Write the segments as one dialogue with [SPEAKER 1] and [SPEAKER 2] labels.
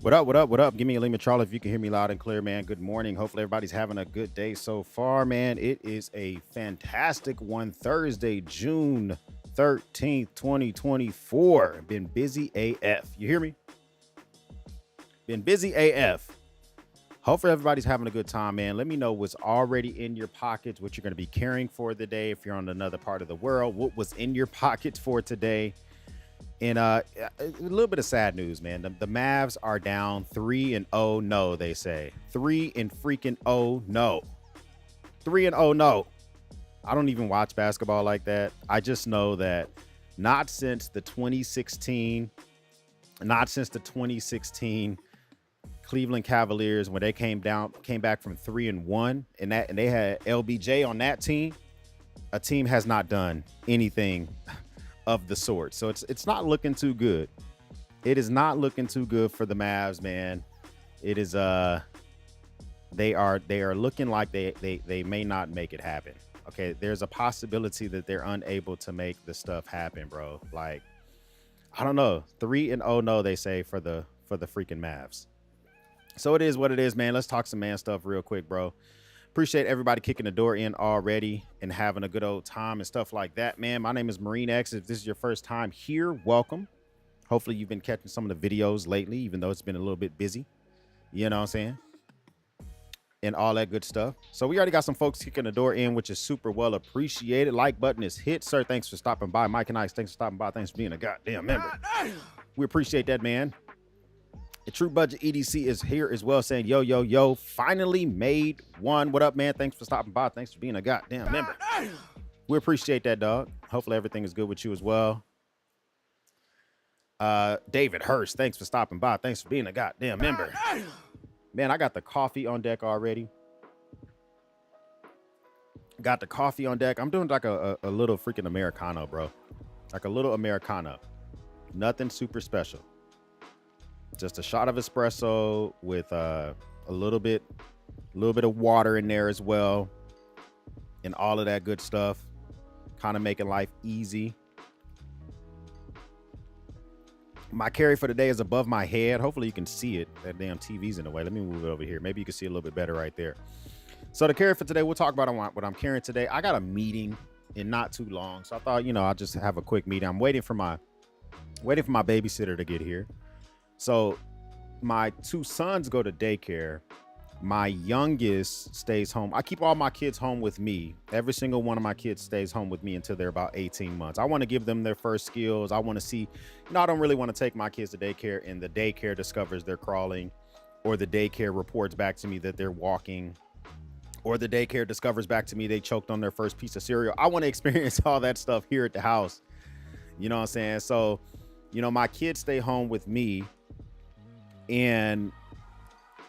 [SPEAKER 1] What up? What up? What up? Give me a Lima Charlie if you can hear me loud and clear, man. Good morning. Hopefully everybody's having a good day so far, man. It is a fantastic one. Thursday, June 13th, 2024. Been busy AF. You hear me? Been busy AF. Hopefully everybody's having a good time, man. Let me know what's already in your pockets, what you're going to be carrying for the day. If you're on another part of the world, what was in your pockets for today. And a little bit of sad news, man. The Mavs are down 3-0. No, they say 3-0. No, 3-0. No. I don't even watch basketball like that. I just know that not since the 2016 Cleveland Cavaliers, when they came back from 3-1, and they had LBJ on that team. A team has not done anything of the sort. So it's not looking too good. It is not looking too good for the Mavs, man. It is they are looking like they may not make it happen. Okay, there's a possibility that they're unable to make the stuff happen, bro. Like, I don't know. 3-0 no, they say for the freaking Mavs. So it is what it is, man. Let's talk some man stuff real quick, bro. Appreciate everybody kicking the door in already and having a good old time and stuff like that, man. My name is Marine X. If this is your first time here, welcome. Hopefully you've been catching some of the videos lately, even though it's been a little bit busy. You know what I'm saying? And all that good stuff. So we already got some folks kicking the door in, which is super well appreciated. Like button is hit. Sir, thanks for stopping by. Mike and Ice, thanks for stopping by. Thanks for being a goddamn member. We appreciate that, man. The True Budget EDC is here as well, saying, yo, yo, yo, finally made one. What up, man? Thanks for stopping by. Thanks for being a goddamn member. We appreciate that, dog. Hopefully everything is good with you as well. David Hurst, thanks for stopping by. Thanks for being a goddamn member. Man, I got the coffee on deck already. Got the coffee on deck. I'm doing like a little freaking Americano, bro. Like a little Americano. Nothing super special. Just a shot of espresso with a little bit of water in there as well, and all of that good stuff, kind of making life easy. My carry for today is above my head. Hopefully you can see it. That damn TV's in the way. Let me move it over here. Maybe you can see a little bit better right there. So the carry for today, we'll talk about what I'm carrying today. I got a meeting in not too long, so I thought, I'll just have a quick meeting. I'm waiting for my babysitter to get here. So my two sons go to daycare. My youngest stays home. I keep all my kids home with me. Every single one of my kids stays home with me until they're about 18 months. I want to give them their first skills. I want to see, I don't really want to take my kids to daycare and the daycare discovers they're crawling, or the daycare reports back to me that they're walking, or the daycare discovers back to me they choked on their first piece of cereal. I want to experience all that stuff here at the house. You know what I'm saying? So, my kids stay home with me. And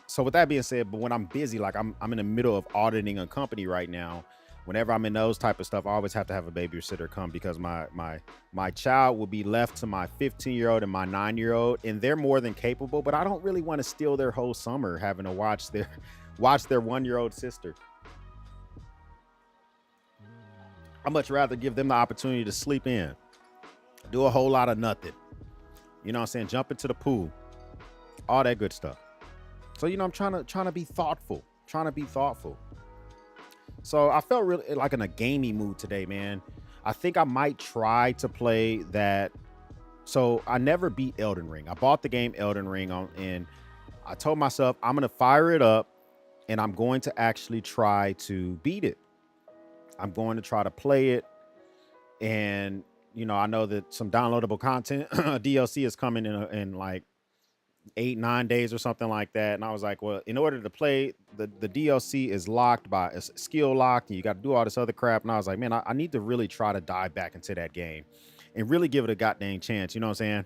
[SPEAKER 1] so with that being said, but when I'm busy, like I'm in the middle of auditing a company right now, whenever I'm in those type of stuff, I always have to have a babysitter come, because my child will be left to my 15-year-old and my 9-year-old, and they're more than capable, but I don't really want to steal their whole summer having to watch their 1-year-old sister. I'd much rather give them the opportunity to sleep in, do a whole lot of nothing. You know what I'm saying? Jump into the pool. All that good stuff. So, I'm trying to be thoughtful. So I felt really like in a gamey mood today, man. I think I might try to play that. So I never beat Elden Ring. I bought the game Elden Ring and I told myself I'm going to fire it up and I'm going to actually try to beat it. I'm going to try to play it. And, I know that some downloadable content, DLC is coming in like 8-9 days or something like that. And I was like, well, in order to play, the DLC is locked by a skill locked, and you got to do all this other crap. And I was like, man, I need to really try to dive back into that game and really give it a goddamn chance. You know what I'm saying?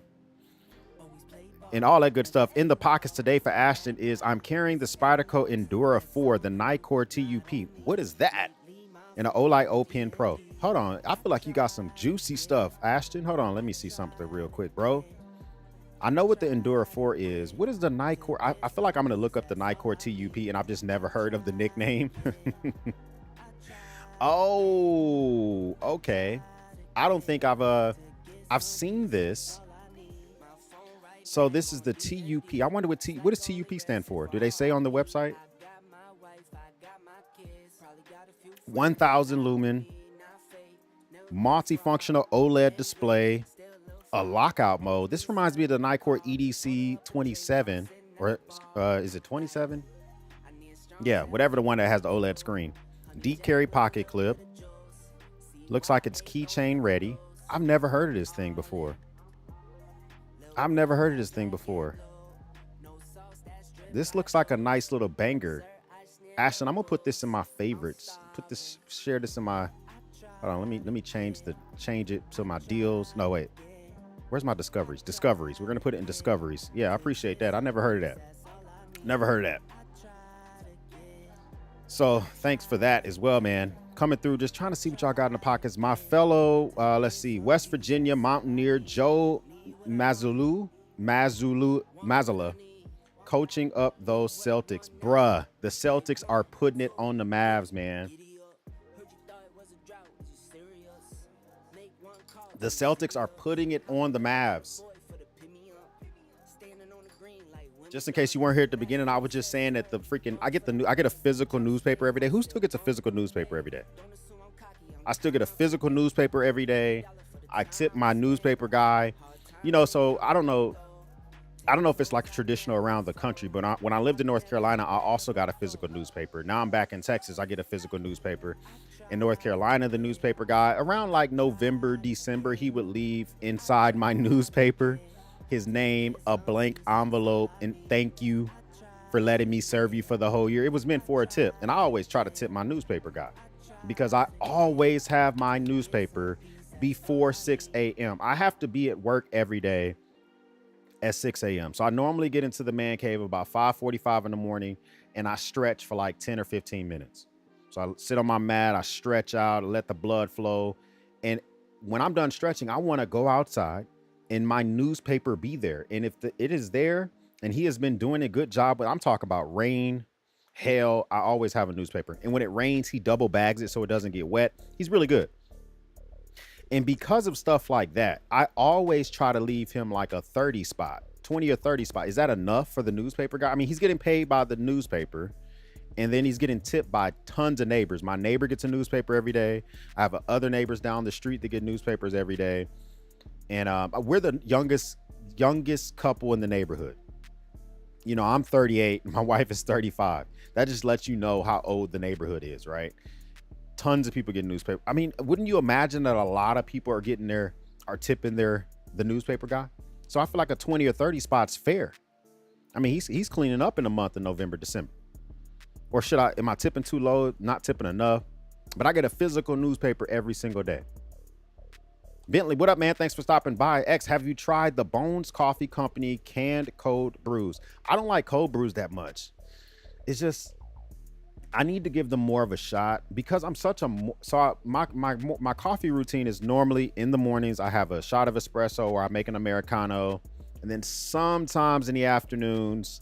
[SPEAKER 1] And all that good stuff. In the pockets today for Ashton is I'm carrying the Spyderco Endura 4, the Nycor TUP. What is that? And an Olight O-Pen Pro. Hold on. I feel like you got some juicy stuff, Ashton. Hold on. Let me see something real quick, bro. I know what the Endura 4 is. What is the Nycor? I feel like I'm going to look up the Nycor TUP, and I've just never heard of the nickname. Oh, okay. I don't think I've seen this. So this is the TUP. I wonder what does TUP stand for? Do they say on the website? 1000 lumen, multifunctional OLED display, a lockout mode. This reminds me of the Nikkor EDC 27, or is it 27? Yeah, whatever, the one that has the OLED screen. Deep carry pocket clip. Looks like it's keychain ready. I've never heard of this thing before. This looks like a nice little banger. Ashton, I'm gonna put this in my favorites. Share this in my. Hold on, let me change it to my deals. No, wait. Where's my discoveries? Discoveries. We're gonna put it in discoveries. Yeah, I appreciate that. I never heard of that. So thanks for that as well, man. Coming through, just trying to see what y'all got in the pockets. My fellow, let's see, West Virginia Mountaineer Joe Mazzulla, coaching up those Celtics. Bruh, the Celtics are putting it on the Mavs, man. The Celtics are putting it on the Mavs. Just in case you weren't here at the beginning, I was just saying that I get a physical newspaper every day. Who still gets a physical newspaper every day? I still get a physical newspaper every day. I tip my newspaper guy. So I don't know if it's like traditional around the country, but when I lived in North Carolina, I also got a physical newspaper. Now I'm back in Texas, I get a physical newspaper. In North Carolina, the newspaper guy, around like November, December, he would leave inside my newspaper his name, a blank envelope, and thank you for letting me serve you for the whole year. It was meant for a tip. And I always try to tip my newspaper guy because I always have my newspaper before 6 a.m. I have to be at work every day at 6 a.m. So I normally get into the man cave about 5:45 in the morning and I stretch for like 10 or 15 minutes. So I sit on my mat, I stretch out, let the blood flow. And when I'm done stretching, I want to go outside and my newspaper be there. And if it is there and he has been doing a good job, but I'm talking about rain, hail, I always have a newspaper. And when it rains, he double bags it so it doesn't get wet. He's really good. And because of stuff like that, I always try to leave him like a 30 spot, 20 or 30 spot. Is that enough for the newspaper guy? I mean, he's getting paid by the newspaper and then he's getting tipped by tons of neighbors. My neighbor gets a newspaper every day. I have other neighbors down the street that get newspapers every day. And we're the youngest couple in the neighborhood. I'm 38. My wife is 35. That just lets you know how old the neighborhood is, right? Tons of people get newspaper. I mean, wouldn't you imagine that a lot of people are tipping the newspaper guy? So I feel like a 20 or 30 spot's fair. I mean, he's cleaning up in the month of November, December. Or am I tipping too low? Not tipping enough? But I get a physical newspaper every single day. Bentley, what up, man? Thanks for stopping by. X, have you tried the Bones Coffee Company canned cold brews? I don't like cold brews that much. It's just, I need to give them more of a shot because I'm my coffee routine is normally in the mornings. I have a shot of espresso or I make an Americano. And then sometimes in the afternoons,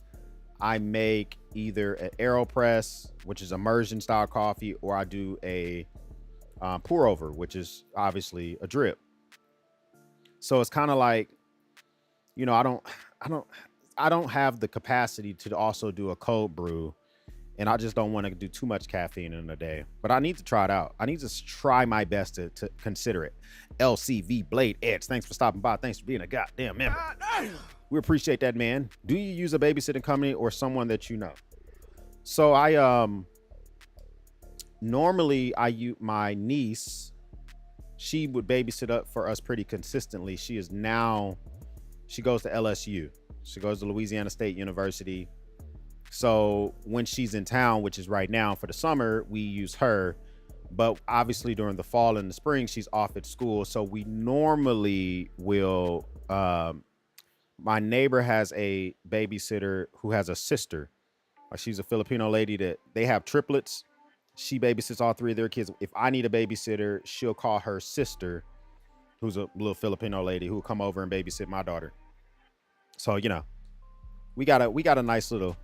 [SPEAKER 1] I make either an AeroPress, which is immersion style coffee, or I do a pour over, which is obviously a drip. So it's kind of like, I don't have the capacity to also do a cold brew, and I just don't want to do too much caffeine in a day. But I need to try it out. I need to try my best to consider it. LCV Blade Edge, thanks for stopping by. Thanks for being a goddamn member. We appreciate that, man. Do you use a babysitting company or someone that you know? So I normally use my niece. She would babysit up for us pretty consistently. She goes to LSU. She goes to Louisiana State University. So when she's in town, which is right now for the summer, we use her. But obviously during the fall and the spring, she's off at school. So we normally will, my neighbor has a babysitter who has a sister. She's a Filipino lady that they have triplets. She babysits all three of their kids. If I need a babysitter, she'll call her sister, who's a little Filipino lady, who will come over and babysit my daughter. So, we got a nice little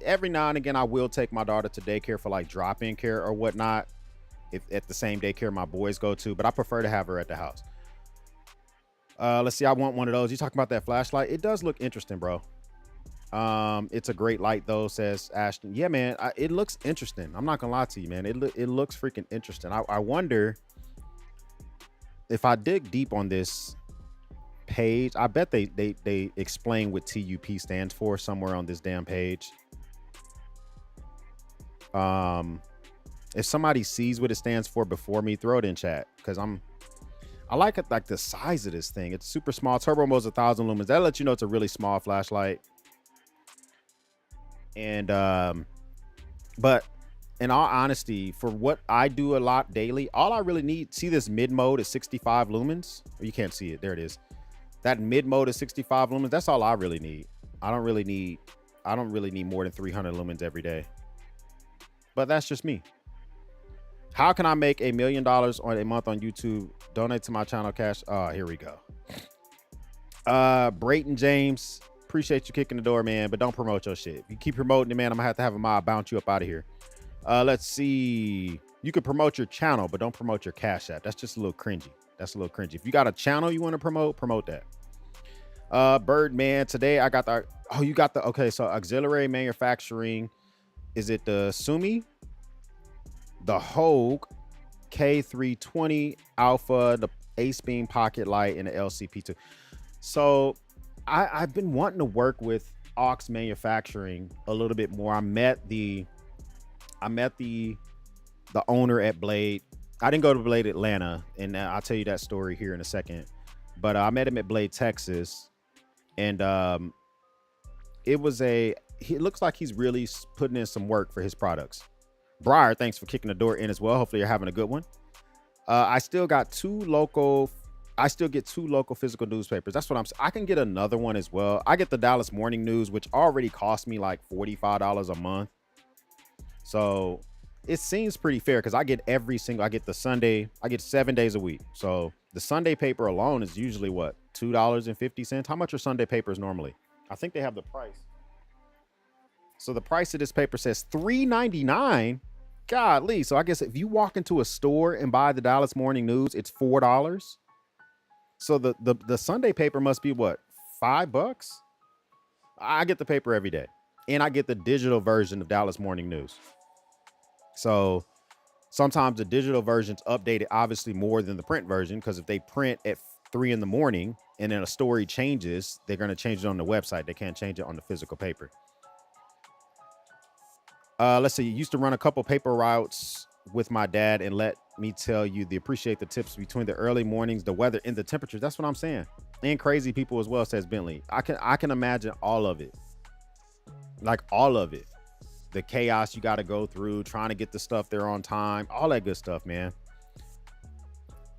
[SPEAKER 1] every now and again, I will take my daughter to daycare for like drop-in care or whatnot, if at the same daycare my boys go to, but I prefer to have her at the house. Let's see. I want one of those. You talking about that flashlight? It does look interesting, bro. It's a great light though, says Ashton. Yeah, man, it looks interesting. I'm not gonna lie to you, man. It looks freaking interesting. I wonder if I dig deep on this page. I bet they explain what TUP stands for somewhere on this damn page. If somebody sees what it stands for before me, throw it in chat, because I like it, like the size of this thing. It's super small. Turbo mode's 1,000 lumens. That lets you know it's a really small flashlight. And but in all honesty, for what I do a lot daily, all I really need, see this mid mode is 65 lumens. You can't see it. There it is. That mid mode is 65 lumens. That's all I really need. I don't really need more than 300 lumens every day. But that's just me. How can I make $1 million on a month on YouTube? Donate to my channel, cash. Oh, here we go. Brayton James, appreciate you kicking the door, man, but don't promote your shit. If you keep promoting it, man, I'm gonna have to have a mob bounce you up out of here. Let's see. You could promote your channel, but don't promote your Cash App. That's just a little cringy. That's a little cringy. If you got a channel you want to promote that. Birdman, today I got the, oh, you got the, okay, so auxiliary manufacturing. Is it the Sumi, the Hogue K320 Alpha, the Ace Beam Pocket Light, and the LCP2? So I've been wanting to work with aux manufacturing a little bit more. I met the owner at Blade. I didn't go to Blade Atlanta, and I'll tell you that story here in a second. But I met him at Blade, Texas, and it looks like he's really putting in some work for his products. Briar, thanks for kicking the door in as well. Hopefully you're having a good one. I still get two local physical newspapers. That's what I can get another one as well. I get the Dallas Morning News, which already cost me like $45 a month. So it seems pretty fair because I get the Sunday, I get 7 days a week. So the Sunday paper alone is usually what, $2.50? How much are Sunday papers normally? I think they have the price. So the price of this paper says $3.99. Godly. So I guess if you walk into a store and buy the Dallas Morning News, it's $4. So the Sunday paper must be what, $5? I get the paper every day, and I get the digital version of Dallas Morning News. So sometimes the digital version's updated obviously more than the print version, because if they print at 3 in the morning and then a story changes, they're going to change it on the website. They can't change it on the physical paper. Let's see. You used to run a couple paper routes with my dad, and let me tell you, appreciate the tips between the early mornings, the weather, and the temperatures. That's what I'm saying. And crazy people as well, says Bentley. I can imagine all of it. Like all of it. The chaos you got to go through, trying to get the stuff there on time, all that good stuff, man.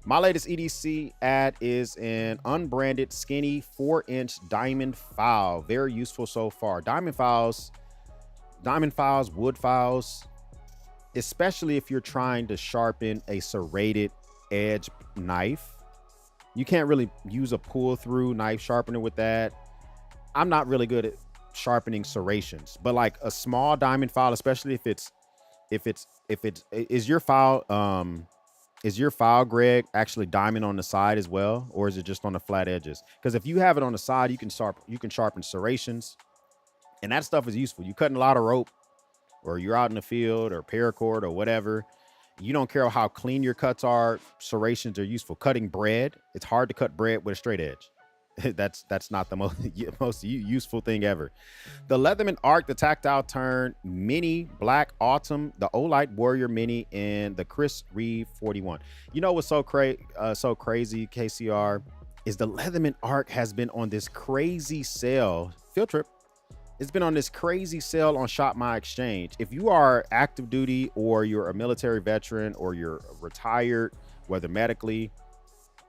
[SPEAKER 1] My latest EDC ad is an unbranded skinny 4-inch diamond file. Very useful so far. Diamond files, wood files, especially if you're trying to sharpen a serrated edge knife. You can't really use a pull through knife sharpener with that. I'm not really good at sharpening serrations, but like a small diamond file, especially if it's is your file, Greg, actually diamond on the side as well, or is it just on the flat edges? Because if you have it on the side, you can sharpen serrations, and that stuff is useful. You cutting a lot of rope, or you're out in the field, or paracord, or whatever. You don't care how clean your cuts are. Serrations are useful. Cutting bread, it's hard to cut bread with a straight edge. That's not the most useful thing ever. The Leatherman Arc, the Tactile Turn Mini Black Autumn, the Olight Warrior Mini, and the Chris Reeve 41. You know what's so crazy, KCR, is the Leatherman Arc has been on this crazy sale. Field trip. It's been on this crazy sale on Shop My Exchange. If you are active duty, or you're a military veteran, or you're retired, whether medically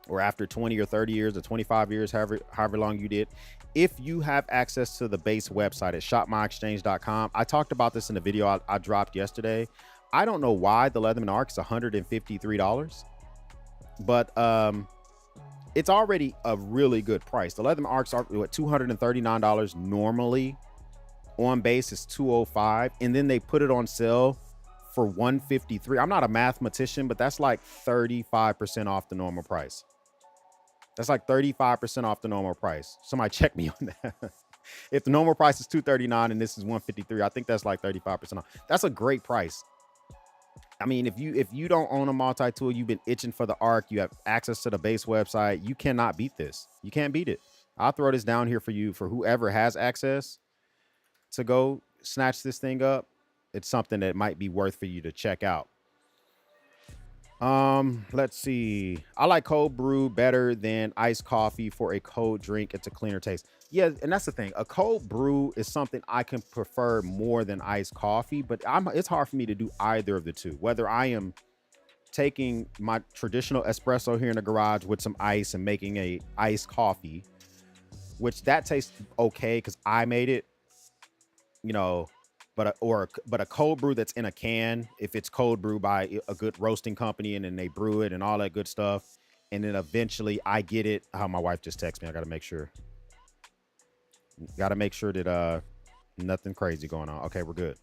[SPEAKER 1] or after 20 or 30 years or 25 years, however long you did, if you have access to the base website at shopmyexchange.com, I talked about this in the video I dropped yesterday. I don't know why the Leatherman Arc is $153, but it's already a really good price. The Leatherman Arcs are at $239 normally. On base is $205, and then they put it on sale for $153. I'm not a mathematician, but that's like 35% off the normal price. That's like 35% off the normal price. Somebody check me on that. If the normal price is $239 and this is $153, I think that's like 35% off. That's a great price. I mean, if you don't own a multi-tool, you've been itching for the ARC, you have access to the base website, you cannot beat this. You can't beat it. I'll throw this down here for you, for whoever has access to go snatch this thing up. It's something that might be worth for you to check out. Let's see. I like cold brew better than iced coffee for a cold drink. It's a cleaner taste. Yeah, and that's the thing. A cold brew is something I can prefer more than iced coffee, but it's hard for me to do either of the two. Whether I am taking my traditional espresso here in the garage with some ice and making a iced coffee, which that tastes okay because I made it, you know, but a cold brew that's in a can, if it's cold brew by a good roasting company and then they brew it and all that good stuff, and then eventually I get it. Oh, my wife just texted me. I gotta make sure that nothing crazy going on. Okay, we're good.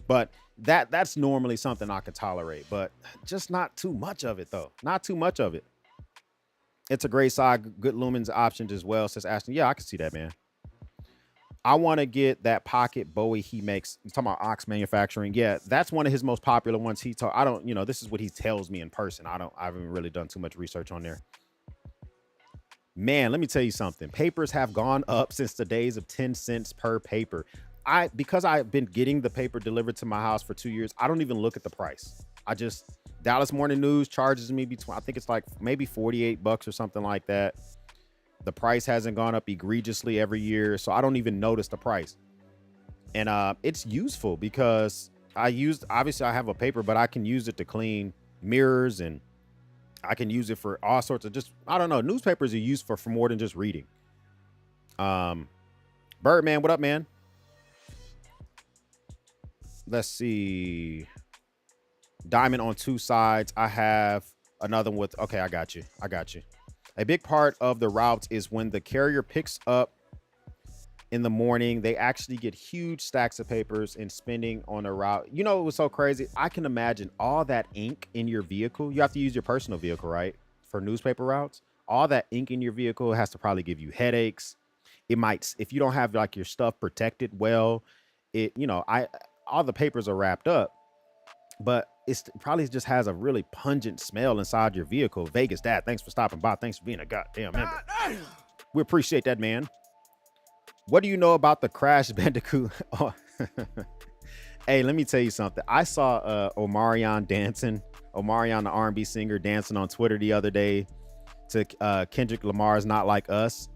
[SPEAKER 1] But that's normally something I could tolerate, but just not too much of it though. Not too much of it. It's a great side, good lumens options as well, says Ashton. Yeah, I can see that, man. I want to get that pocket Bowie he makes. You're talking about Ox Manufacturing. Yeah, that's one of his most popular ones. I don't, this is what he tells me in person. I haven't really done too much research on there. Man, let me tell you something. Papers have gone up since the days of 10 cents per paper. Because I've been getting the paper delivered to my house for 2 years, I don't even look at the price. Dallas Morning News charges me between, I think it's like maybe $48 or something like that. The price hasn't gone up egregiously every year, so I don't even notice the price. And it's useful because obviously I have a paper, but I can use it to clean mirrors, and I can use it for all sorts of I don't know. Newspapers are useful for more than just reading. Birdman, what up, man? Let's see. Diamond on two sides. I have another one with, okay, I got you. A big part of the routes is when the carrier picks up in the morning, they actually get huge stacks of papers and spending on a route. You know, it was so crazy. I can imagine all that ink in your vehicle. You have to use your personal vehicle, right? For newspaper routes, all that ink in your vehicle has to probably give you headaches. It might, if you don't have like your stuff protected well, all the papers are wrapped up, but it probably just has a really pungent smell inside your vehicle. Vegas Dad, thanks for stopping by. Thanks for being a goddamn member. We appreciate that, man. What do you know about the Crash Bandicoot? Oh. Hey, let me tell you something. I saw Omarion, the R&B singer, dancing on Twitter the other day to Kendrick Lamar's Not Like Us.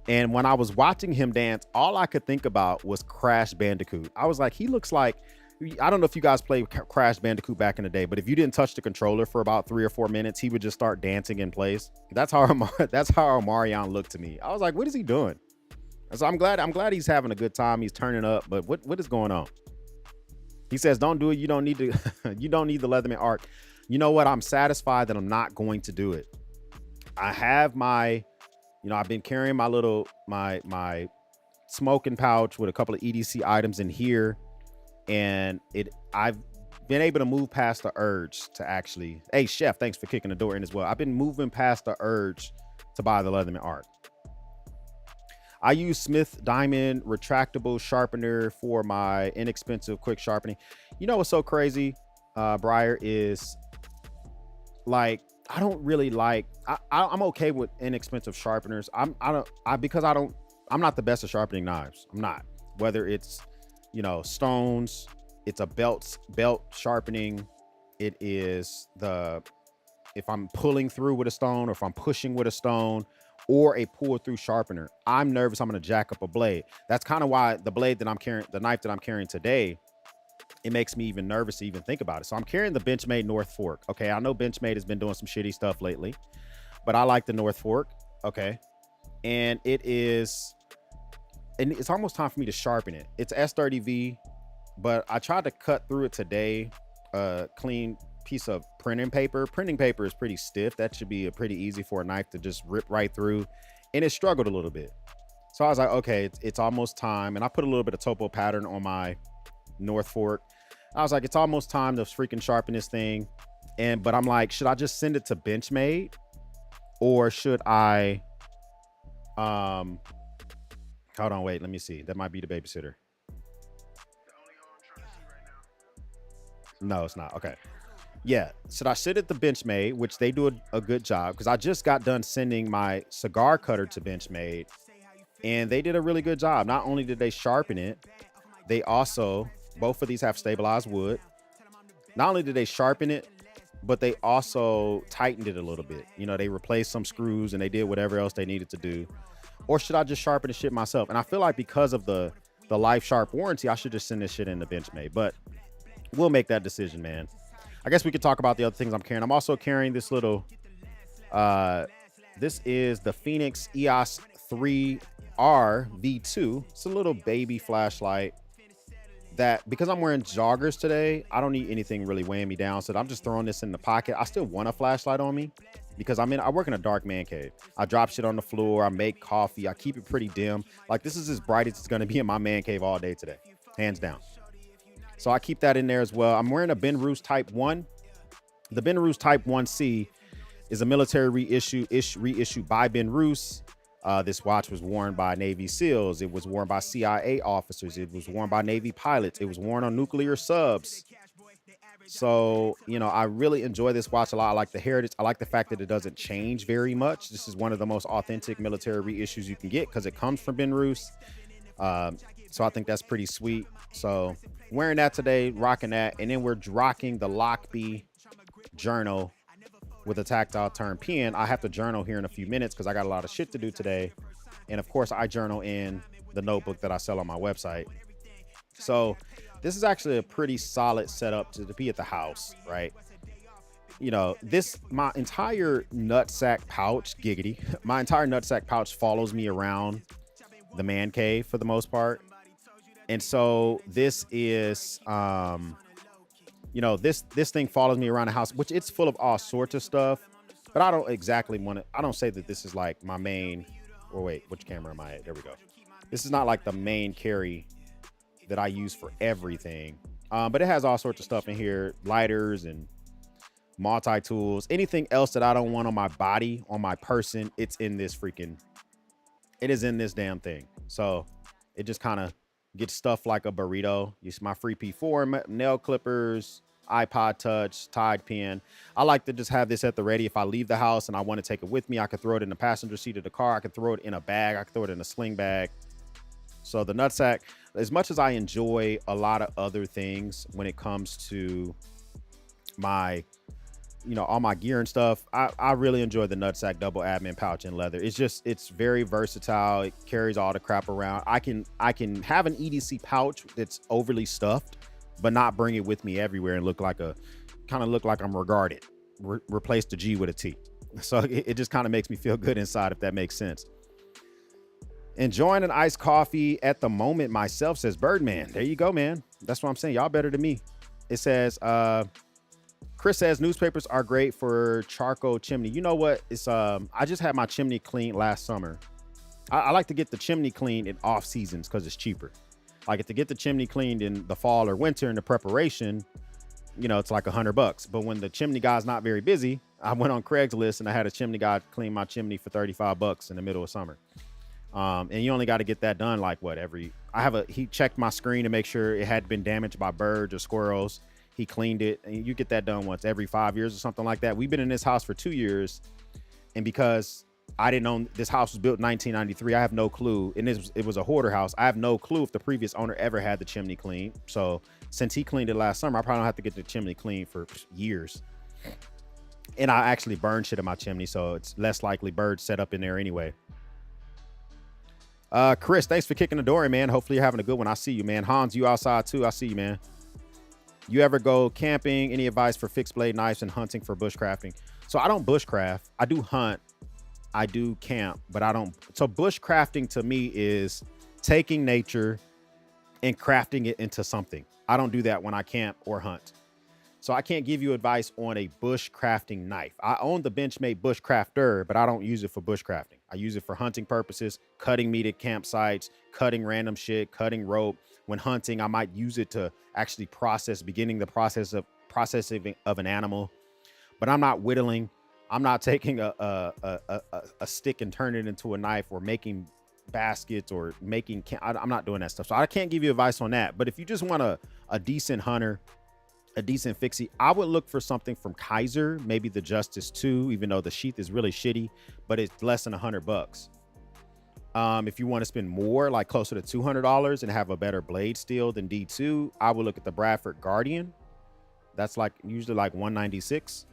[SPEAKER 1] And when I was watching him dance, all I could think about was Crash Bandicoot. I was like, he looks like, I don't know if you guys played Crash Bandicoot back in the day, but if you didn't touch the controller for about 3 or 4 minutes, he would just start dancing in place. That's how Omarion looked to me. I was like, what is he doing? So I'm glad he's having a good time. He's turning up, but what is going on? He says, don't do it. You don't need to, you don't need the Leatherman ARC. You know what? I'm satisfied that I'm not going to do it. I have my, I've been carrying my little, my smoking pouch with a couple of EDC items in here. And I've been able to move past the urge to actually, hey, Chef, thanks for kicking the door in as well. I've been moving past the urge to buy the Leatherman ARC. I use Smith Diamond retractable sharpener for my inexpensive quick sharpening. You know what's so crazy, Briar, is like, I don't really like, I'm okay with inexpensive sharpeners. I'm not the best at sharpening knives. I'm not, whether it's, stones, it's a belt sharpening. It is if I'm pulling through with a stone, or if I'm pushing with a stone, or a pull through sharpener, I'm nervous I'm going to jack up a blade. That's kind of why the blade that I'm carrying, the knife that I'm carrying today, it makes me even nervous to even think about it. So I'm carrying the Benchmade North Fork. Okay. I know Benchmade has been doing some shitty stuff lately, but I like the North Fork. Okay. And it's almost time for me to sharpen it. It's S30V, but I tried to cut through it today. Clean piece of printing paper. Printing paper is pretty stiff. That should be pretty easy for a knife to just rip right through. And it struggled a little bit. So I was like, okay, it's almost time. And I put a little bit of topo pattern on my North Fork. I was like, it's almost time to freaking sharpen this thing. But I'm like, should I just send it to Benchmade or should I, hold on, wait, let me see. That might be the babysitter. No, it's not. Okay. Yeah. Should I sit at the Benchmade, which they do a good job? Because I just got done sending my cigar cutter to Benchmade, and they did a really good job. Not only did they sharpen it, they also, both of these have stabilized wood. Not only did they sharpen it, but they also tightened it a little bit. You know, they replaced some screws and they did whatever else they needed to do. Or should I just sharpen the shit myself? And I feel like because of the Life Sharp warranty, I should just send this shit in the Benchmade. But we'll make that decision, man. I guess we could talk about the other things I'm carrying. I'm also carrying this little, this is the Phoenix EOS 3R V2. It's a little baby flashlight that, because I'm wearing joggers today, I don't need anything really weighing me down. So I'm just throwing this in the pocket. I still want a flashlight on me because I work in a dark man cave. I drop shit on the floor. I make coffee. I keep it pretty dim. Like, this is as bright as it's going to be in my man cave all day today, hands down. So I keep that in there as well. I'm wearing a Ben Roos Type 1. The Ben Roos Type 1C is a military reissue by Ben Roos. This watch was worn by Navy SEALs. It was worn by CIA officers. It was worn by Navy pilots. It was worn on nuclear subs. So, you know, I really enjoy this watch a lot. I like the heritage. I like the fact that it doesn't change very much. This is one of the most authentic military reissues you can get because it comes from Ben Roos. So I think that's pretty sweet. So wearing that today, rocking that. And then we're rocking the Lockbee journal with a tactile turn pen. I have to journal here in a few minutes because I got a lot of shit to do today. And of course, I journal in the notebook that I sell on my website. So this is actually a pretty solid setup to be at the house, right? You know, my entire nutsack pouch, giggity, my entire nutsack pouch follows me around the man cave for the most part. And so this is, you know, this thing follows me around the house, which it's full of all sorts of stuff, but I don't exactly want to, I don't say that this is like my main, or wait, which camera am I at? There we go. This is not like the main carry that I use for everything. But it has all sorts of stuff in here, lighters and multi-tools, anything else that I don't want on my body, on my person. It is in this damn thing. So it just kind of gets stuff like a burrito. Use my free P4 nail clippers, iPod Touch, Tide pen. I like to just have this at the ready. If I leave the house and I want to take it with me, I could throw it in the passenger seat of the car. I could throw it in a bag. I could throw it in a sling bag. So the nutsack, as much as I enjoy a lot of other things when it comes to my, you know, all my gear and stuff, I really enjoy the nutsack double admin pouch in leather. It's very versatile. It carries all the crap around. I can have an EDC pouch that's overly stuffed, but not bring it with me everywhere and look like I'm regarded. Replace the G with a T. So it just kind of makes me feel good inside, if that makes sense. Enjoying an iced coffee at the moment myself, says Birdman. There you go, man. That's what I'm saying. Y'all better than me. It says, Chris says newspapers are great for charcoal chimney. You know what? It's I just had my chimney cleaned last summer. I like to get the chimney cleaned in off seasons because it's cheaper. Like, if to get the chimney cleaned in the fall or winter in the preparation, you know, it's like $100. But when the chimney guy's not very busy, I went on Craigslist and I had a chimney guy clean my chimney for $35 in the middle of summer. And you only got to get that done like what, he checked my screen to make sure it had been damaged by birds or squirrels. He cleaned it, and you get that done once every 5 years or something like that. We've been in this house for 2 years. And because I didn't own, this house was built in 1993, I have no clue. And it was a hoarder house. I have no clue if the previous owner ever had the chimney cleaned. So since he cleaned it last summer, I probably don't have to get the chimney cleaned for years. And I actually burned shit in my chimney, so it's less likely birds set up in there anyway. Chris, thanks for kicking the door in, man. Hopefully you're having a good one. I see you, man. Hans, you outside too. I see you, man. You ever go camping? Any advice for fixed blade knives and hunting for bushcrafting? So I don't bushcraft. I do hunt. I do camp, but I don't. So bushcrafting to me is taking nature and crafting it into something. I don't do that when I camp or hunt. So I can't give you advice on a bushcrafting knife. I own the Benchmade Custer Rd, but I don't use it for bushcrafting. I use it for hunting purposes, cutting meat at campsites, cutting random shit, cutting rope. When hunting, I might use it to actually beginning the processing of an animal. But I'm not whittling. I'm not taking a stick and turning it into a knife, or making baskets, or making I'm not doing that stuff. So I can't give you advice on that. But if you just want a decent hunter, a decent fixie, I would look for something from Kaiser, maybe the Justice 2, even though the sheath is really shitty, but it's less than $100. If you want to spend more, like closer to $200, and have a better blade steel than D2, I would look at the Bradford Guardian. That's like usually like 196.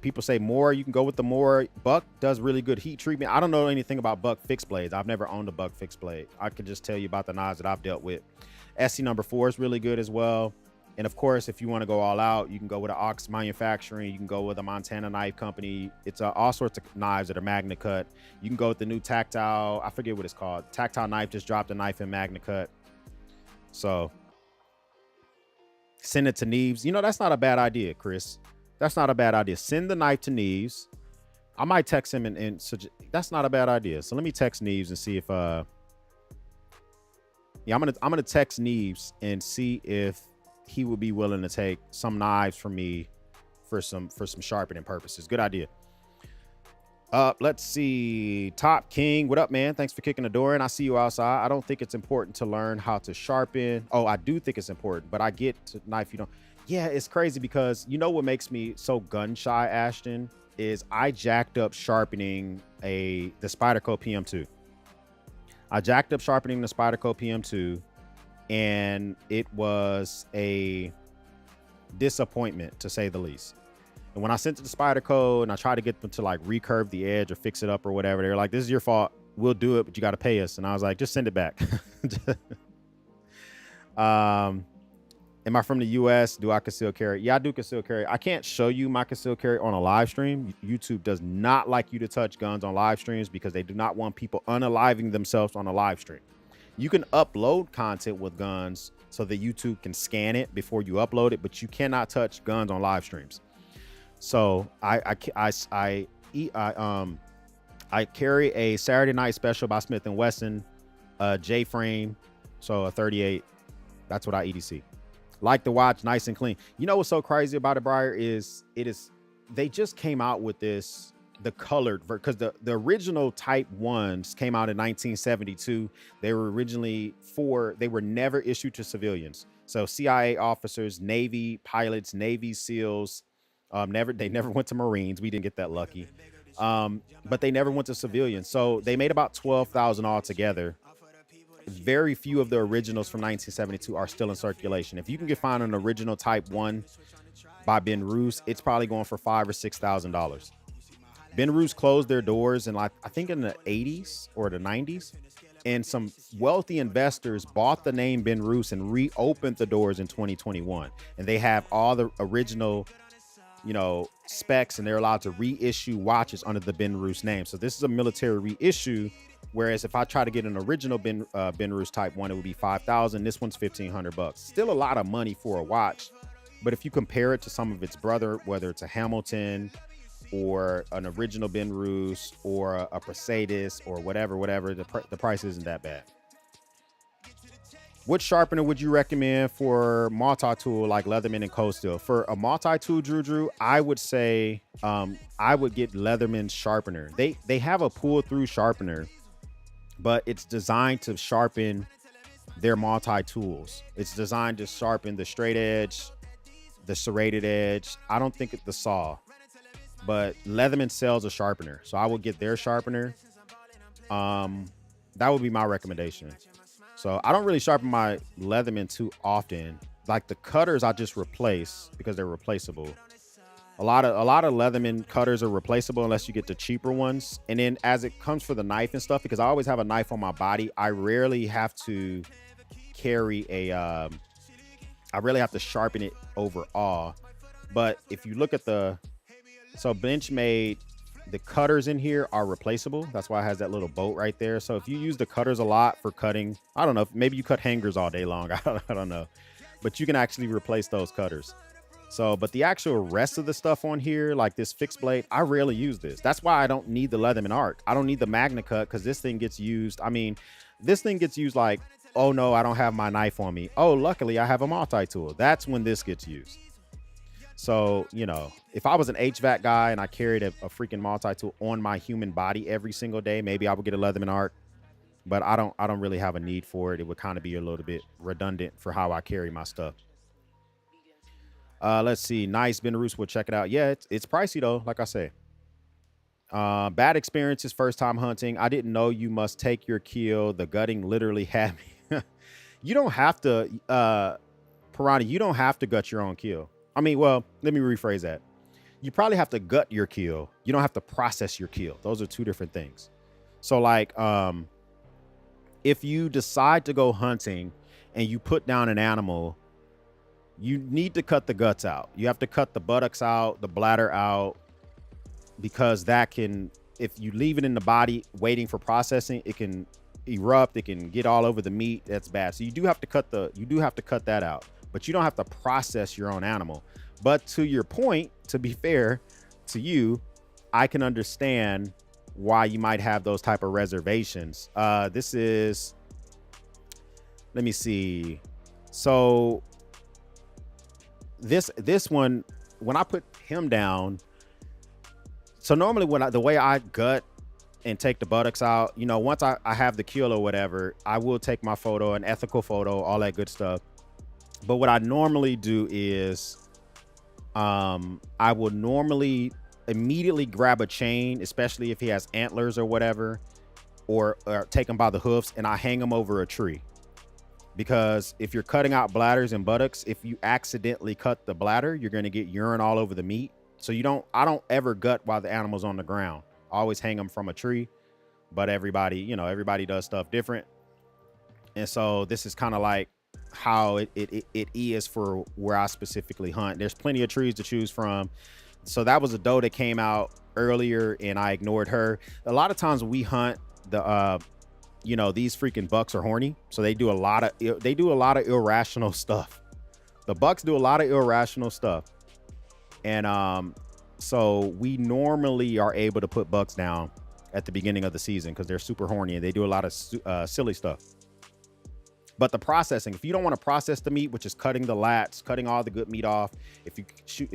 [SPEAKER 1] People say Moore, you can go with the Moore. Buck does really good heat treatment. I don't know anything about Buck fixed blades. I've never owned a Buck fixed blade. I could just tell you about the knives that I've dealt with. SC number 4 is really good as well. And of course, if you want to go all out, you can go with an Ox Manufacturing. You can go with a Montana Knife Company. It's all sorts of knives that are Magna Cut. You can go with the new Tactile. I forget what it's called. Tactile Knife just dropped a knife in Magna Cut. So send it to Neves. You know, that's not a bad idea, Chris. That's not a bad idea. Send the knife to Neves. I might text him and suggest. That's not a bad idea. So let me text Neves and see if yeah, I'm gonna text Neves and see if he would be willing to take some knives from me for some sharpening purposes. Good idea. Let's see. Top King, what up, man? Thanks for kicking the door in. I see you outside. I don't think it's important to learn how to sharpen. Oh, I do think it's important, but I get to knife you don't. Yeah, it's crazy because you know what makes me so gun shy, Ashton, is I jacked up sharpening the Spyderco PM2. I jacked up sharpening the Spyderco PM2, and it was a disappointment, to say the least. And when I sent it to Spyderco and I tried to get them to like recurve the edge or fix it up or whatever, they're like, this is your fault. We'll do it, but you got to pay us. And I was like, just send it back. Am I from the US? Do I conceal carry? Yeah, I do conceal carry. I can't show you my conceal carry on a live stream. YouTube does not like you to touch guns on live streams because they do not want people unaliving themselves on a live stream. You can upload content with guns so that YouTube can scan it before you upload it, but you cannot touch guns on live streams. So I carry a Saturday Night Special by Smith & Wesson, J frame, so a 38. That's what I EDC. Like the watch, nice and clean. You know what's so crazy about it, Briar, is they just came out with this, the colored, because the original Type 1s came out in 1972. They were originally they were never issued to civilians. So CIA officers, Navy pilots, Navy SEALs, they never went to Marines. We didn't get that lucky. But they never went to civilians. So they made about 12,000 altogether. Very few of the originals from 1972 are still in circulation. If you can find an original Type 1 by Ben Roos, it's probably going for $5,000 or $6,000. Ben Roos closed their doors in I think in the 80s or the 90s, and some wealthy investors bought the name Ben Roos and reopened the doors in 2021. And they have all the original, specs, and they're allowed to reissue watches under the Ben Roos name. So this is a military reissue. Whereas if I try to get an original Ben Roos Type 1, it would be $5,000. This one's $1,500. Still a lot of money for a watch. But if you compare it to some of its brother, whether it's a Hamilton or an original Ben Roos or a Mercedes or whatever, the price isn't that bad. What sharpener would you recommend for multi-tool like Leatherman and Cold Steel? For a multi-tool, Drew, I would say I would get Leatherman's sharpener. They have a pull-through sharpener, but it's designed to sharpen their multi-tools. It's designed to sharpen the straight edge, the serrated edge. I don't think it's the saw, but Leatherman sells a sharpener. So I would get their sharpener. That would be my recommendation. So I don't really sharpen my Leatherman too often. Like the cutters, I just replace because they're replaceable. A lot of Leatherman cutters are replaceable unless you get the cheaper ones. And then as it comes for the knife and stuff, because I always have a knife on my body, I rarely have to carry I really have to sharpen it overall. But if you look at so Benchmade, the cutters in here are replaceable. That's why it has that little bolt right there. So if you use the cutters a lot for cutting, I don't know, maybe you cut hangers all day long. I don't know, but you can actually replace those cutters. So, but the actual rest of the stuff on here, like this fixed blade, I rarely use this. That's why I don't need the Leatherman Arc. I don't need the Magna Cut because this thing gets used. I mean, this thing gets used like, oh no, I don't have my knife on me. Oh, luckily I have a multi-tool. That's when this gets used. So, you know, if I was an HVAC guy and I carried a freaking multi-tool on my human body every single day, maybe I would get a Leatherman arc, but I don't really have a need for it. It would kind of be a little bit redundant for how I carry my stuff. Let's see. Nice. Ben Roos will check it out. Yeah, it's pricey though, like I say. Bad experiences first time hunting. I didn't know you must take your kill. The gutting literally had me. You don't have to, Piranha, you don't have to gut your own kill. I mean, well, let me rephrase that. You probably have to gut your kill. You don't have to process your kill. Those are two different things. So like, if you decide to go hunting and you put down an animal, you need to cut the guts out. You have to cut the buttocks out, the bladder out, because that can, if you leave it in the body waiting for processing, it can erupt, it can get all over the meat. That's bad. So you do have to cut that out, but you don't have to process your own animal. But to your point, to be fair to you, I can understand why you might have those type of reservations. This is, let me see. So this one, when I put him down, so normally the way I gut and take the buttocks out, you know, once I have the kill or whatever, I will take my photo, an ethical photo, all that good stuff. But what I normally do is, I will normally immediately grab a chain, especially if he has antlers or whatever, or take him by the hoofs, and I hang him over a tree. Because if you're cutting out bladders and buttocks, if you accidentally cut the bladder, you're going to get urine all over the meat. So I don't ever gut while the animal's on the ground. I always hang them from a tree, but everybody does stuff different. And so this is kind of like how it is for where I specifically hunt. There's plenty of trees to choose from. So that was a doe that came out earlier and I ignored her. A lot of times we hunt these freaking bucks are horny. So they do a lot of irrational stuff. The bucks do a lot of irrational stuff. And so we normally are able to put bucks down at the beginning of the season because they're super horny and they do a lot of silly stuff. But the processing, if you don't want to process the meat, which is cutting the lats, cutting all the good meat off, if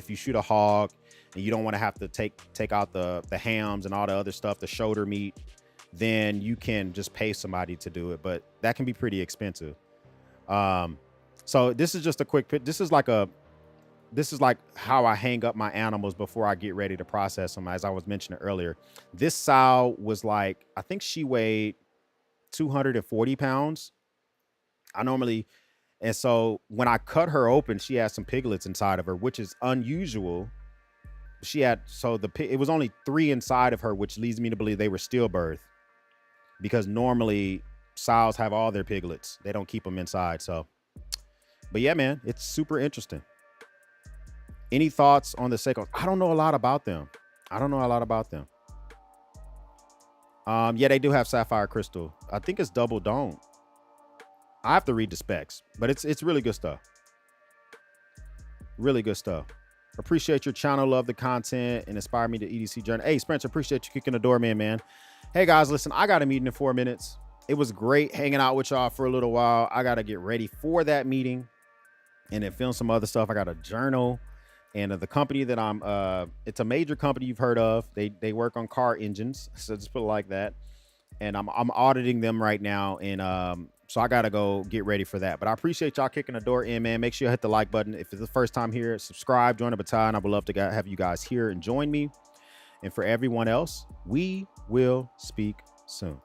[SPEAKER 1] you shoot a hog and you don't want to have to take out the hams and all the other stuff, the shoulder meat, then you can just pay somebody to do it. But that can be pretty expensive. So this is just a quick pick. This is like how I hang up my animals before I get ready to process them, as I was mentioning earlier. This sow was like, I think she weighed 240 pounds. And so when I cut her open, she had some piglets inside of her, which is unusual. It was only 3 inside of her, which leads me to believe they were stillbirth, because normally sows have all their piglets. They don't keep them inside. So, but yeah, man, it's super interesting. Any thoughts on the Seikos? I don't know a lot about them. Yeah, they do have sapphire crystal. I think it's double dome. I have to read the specs, but it's really good stuff. Really good stuff. Appreciate your channel, love the content, and inspire me to EDC journey. Hey, Spencer, appreciate you kicking the door, man. Hey guys, listen, I got a meeting in 4 minutes. It was great hanging out with y'all for a little while. I got to get ready for that meeting and then film some other stuff. I got a journal, and the company that it's a major company you've heard of. They work on car engines, so just put it like that. And I'm auditing them right now, and so I gotta go get ready for that. But I appreciate y'all kicking the door in, man. Make sure you hit the like button. If it's the first time here, subscribe, join the battalion. I would love to have you guys here and join me. And for everyone else, we will speak soon.